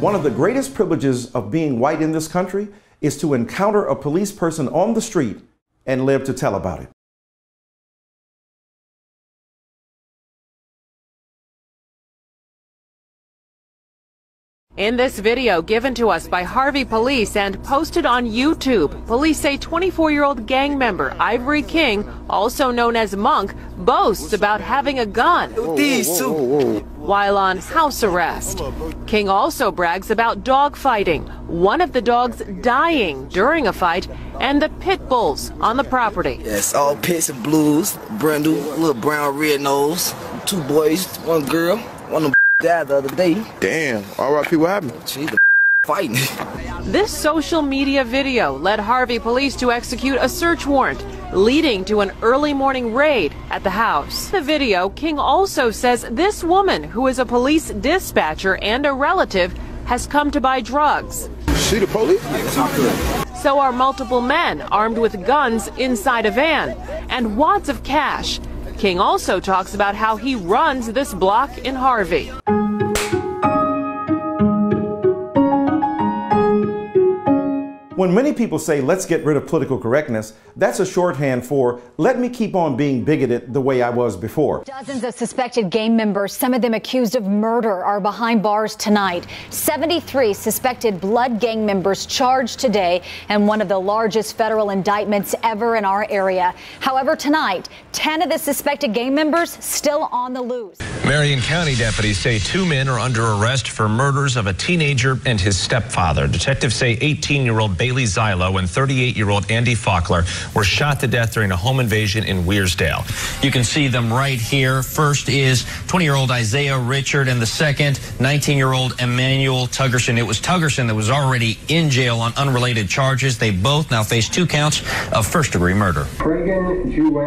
One of the greatest privileges of being white in this country is to encounter a police person on the street and live to tell about it. In this video given to us by Harvey Police and posted on YouTube, police say 24-year-old gang member Ivory King, also known as Monk, boasts about having a gun while on house arrest. King also brags about dog fighting, one of the dogs dying during a fight, and the pit bulls on the property. Yes, all pits and blues, Brindle, little brown red nose, 2 boys, 1 girl, one of them died the other day. Damn, R.I.P. what happened? She fighting. This social media video led Harvey Police to execute a search warrant, leading to an early morning raid at the house. In the video, King also says this woman, who is a police dispatcher and a relative, has come to buy drugs. She the police? So are multiple men armed with guns inside a van and wads of cash. King also talks about how he runs this block in Harvey. When many people say, let's get rid of political correctness, that's a shorthand for, let me keep on being bigoted the way I was before. Dozens of suspected gang members, some of them accused of murder, are behind bars tonight. 73 suspected blood gang members charged today in one of the largest federal indictments ever in our area. However, tonight, 10 of the suspected gang members still on the loose. Marion County deputies say 2 men are under arrest for murders of a teenager and his stepfather. Detectives say 18-year-old Bailey Zilo and 38-year-old Andy Faulkner were shot to death during a home invasion in Wearsdale. You can see them right here. First is 20-year-old Isaiah Richard, and the second, 19-year-old Emmanuel Tuggerson. It was Tuggerson that was already in jail on unrelated charges. They both now face 2 counts of first-degree murder.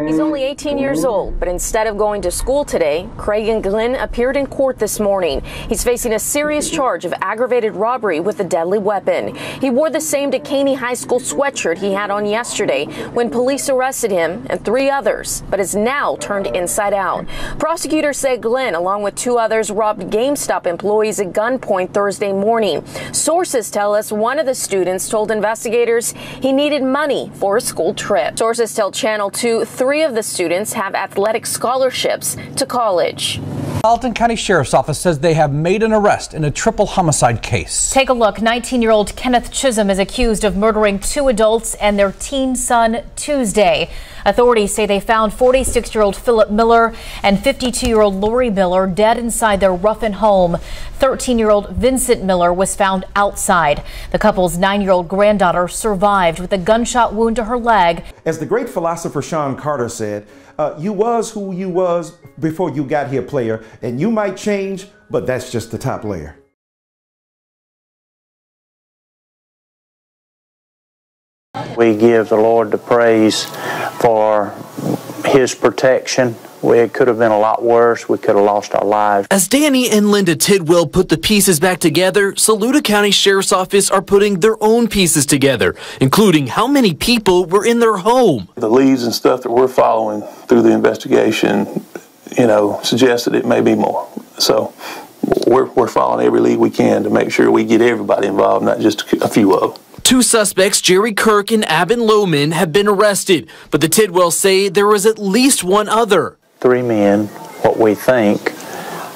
He's only 18 years old, but instead of going to school today, Craig Glenn appeared in court this morning. He's facing a serious charge of aggravated robbery with a deadly weapon. He wore the same Caney High School sweatshirt he had on yesterday when police arrested him and 3 others, but is now turned inside out. Prosecutors say Glenn, along with 2 others, robbed GameStop employees at gunpoint Thursday morning. Sources tell us one of the students told investigators he needed money for a school trip. Sources tell Channel 2 3 of the students have athletic scholarships to college. Alton County Sheriff's Office says they have made an arrest in a triple homicide case. Take a look. 19-year-old Kenneth Chisholm is accused of murdering 2 adults and their teen son Tuesday. Authorities say they found 46-year-old Philip Miller and 52-year-old Lori Miller dead inside their Ruffin home. 13-year-old Vincent Miller was found outside. The couple's 9-year-old granddaughter survived with a gunshot wound to her leg. As the great philosopher Sean Carter said, you was who you was before you got here, player, and you might change, but that's just the top layer. We give the Lord the praise for His protection. It could have been a lot worse. We could have lost our lives. As Danny and Linda Tidwell put the pieces back together, Saluda County Sheriff's Office are putting their own pieces together, including how many people were in their home. The leads and stuff that we're following through the investigation, suggest that it may be more. So we're following every lead we can to make sure we get everybody involved, not just a few of them. 2 suspects, Jerry Kirk and Abin Lohman, have been arrested, but the Tidwells say there was at least 1 other. 3 men, what we think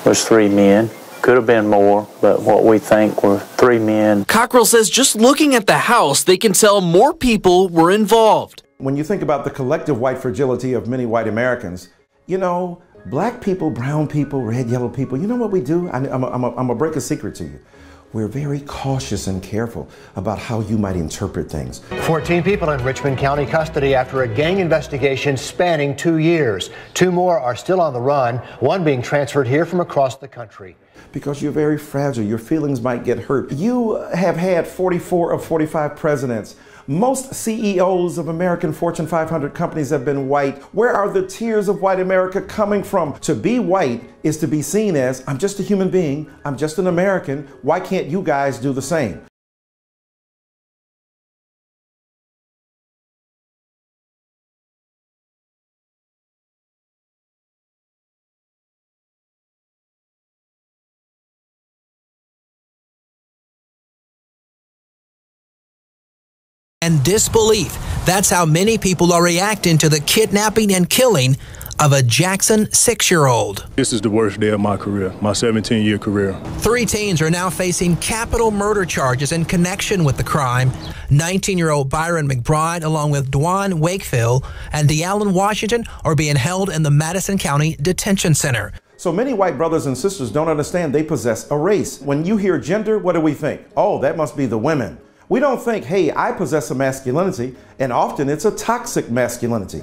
was 3 men. Could have been more, but what we think were 3 men. Cockrell says just looking at the house, they can tell more people were involved. When you think about the collective white fragility of many white Americans, black people, brown people, red, yellow people, you know what we do? I'm gonna break a secret to you. We're very cautious and careful about how you might interpret things. 14 people in Richmond County custody after a gang investigation spanning 2 years. 2 more are still on the run, one being transferred here from across the country. Because you're very fragile, your feelings might get hurt. You have had 44 of 45 presidents. Most CEOs of American Fortune 500 companies have been white. Where are the tears of white America coming from? To be white is to be seen as, I'm just a human being, I'm just an American, why can't you guys do the same? and disbelief. That's how many people are reacting to the kidnapping and killing of a Jackson 6-year-old. This is the worst day of my career, my 17-year career. 3 teens are now facing capital murder charges in connection with the crime. 19-year-old Byron McBride, along with Dwan Wakefield and DeAllen Washington, are being held in the Madison County Detention Center. So many white brothers and sisters don't understand they possess a race. When you hear gender, what do we think? Oh, that must be the women. We don't think, hey, I possess a masculinity, and often it's a toxic masculinity.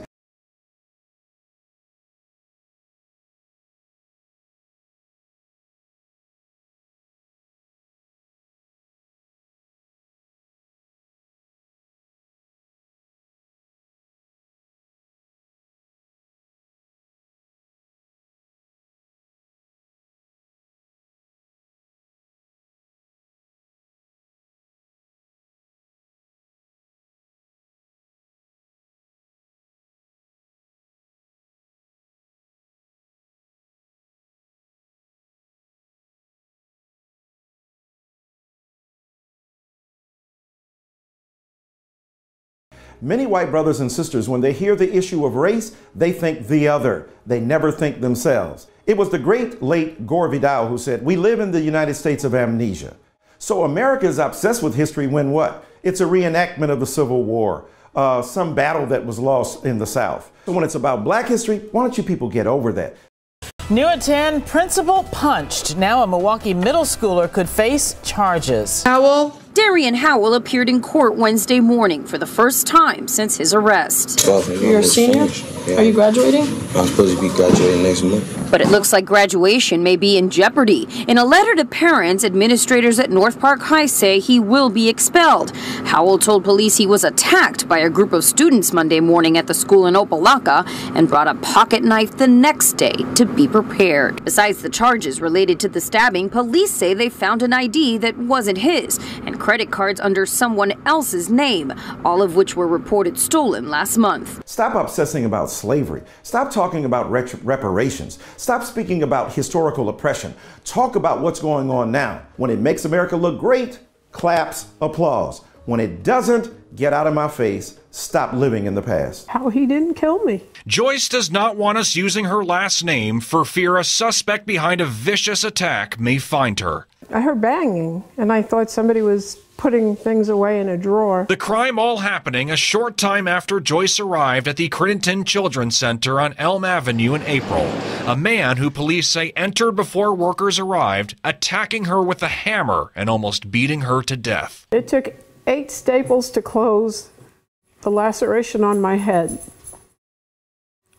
Many white brothers and sisters, when they hear the issue of race, they think the other. They never think themselves. It was the great late Gore Vidal who said, "We live in the United States of amnesia." So America is obsessed with history when what? It's a reenactment of the Civil War, some battle that was lost in the South. So when it's about black history, why don't you people get over that? New at 10, principal punched. Now a Milwaukee middle schooler could face charges. Howell? Darian Howell appeared in court Wednesday morning for the first time since his arrest. You're a senior? Yeah. Are you graduating? I'm supposed to be graduating next month. But it looks like graduation may be in jeopardy. In a letter to parents, administrators at North Park High say he will be expelled. Howell told police he was attacked by a group of students Monday morning at the school in Opelika and brought a pocket knife the next day to be prepared. Besides the charges related to the stabbing, police say they found an ID that wasn't his and credit cards under someone else's name, all of which were reported stolen last month. Stop obsessing about slavery. Stop talking about reparations. Stop speaking about historical oppression. Talk about what's going on now. When it makes America look great, claps, applause. When it doesn't, get out of my face. Stop living in the past. How he didn't kill me. Joyce does not want us using her last name for fear a suspect behind a vicious attack may find her. I heard banging, and I thought somebody was putting things away in a drawer. The crime all happening a short time after Joyce arrived at the Crittenton Children's Center on Elm Avenue in April. A man who police say entered before workers arrived, attacking her with a hammer and almost beating her to death. It took 8 staples to close the laceration on my head.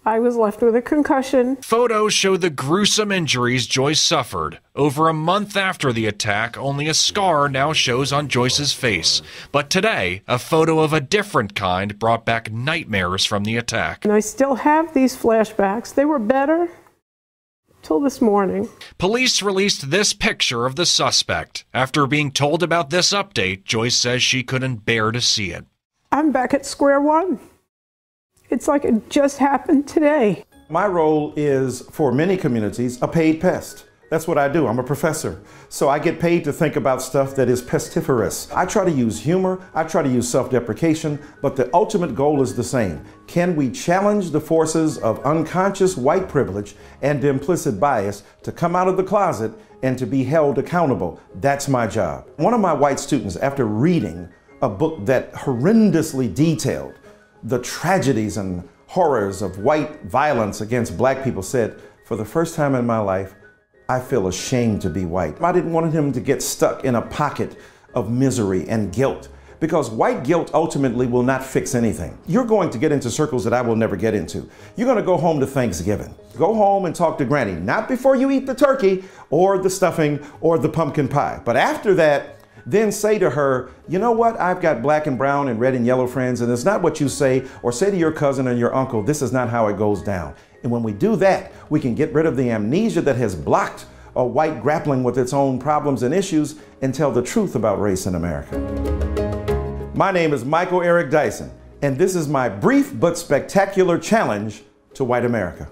I was left with a concussion. Photos show the gruesome injuries Joyce suffered. Over a month after the attack, only a scar now shows on Joyce's face. But today, a photo of a different kind brought back nightmares from the attack. And I still have these flashbacks. They were better till this morning. Police released this picture of the suspect. After being told about this update, Joyce says she couldn't bear to see it. I'm back at square one. It's like it just happened today. My role is, for many communities, a paid pest. That's what I do. I'm a professor. So I get paid to think about stuff that is pestiferous. I try to use humor, I try to use self-deprecation, but the ultimate goal is the same. Can we challenge the forces of unconscious white privilege and implicit bias to come out of the closet and to be held accountable? That's my job. One of my white students, after reading a book that horrendously detailed the tragedies and horrors of white violence against black people, said, "For the first time in my life, I feel ashamed to be white." I didn't want him to get stuck in a pocket of misery and guilt, because white guilt ultimately will not fix anything. You're going to get into circles that I will never get into. You're going to go home to Thanksgiving. Go home and talk to Granny, not before you eat the turkey or the stuffing or the pumpkin pie. But after that, then say to her, "You know what? I've got black and brown and red and yellow friends, and it's not what you say, or say to your cousin and your uncle, this is not how it goes down." And when we do that, we can get rid of the amnesia that has blocked a white grappling with its own problems and issues and tell the truth about race in America. My name is Michael Eric Dyson, and this is my brief but spectacular challenge to white America.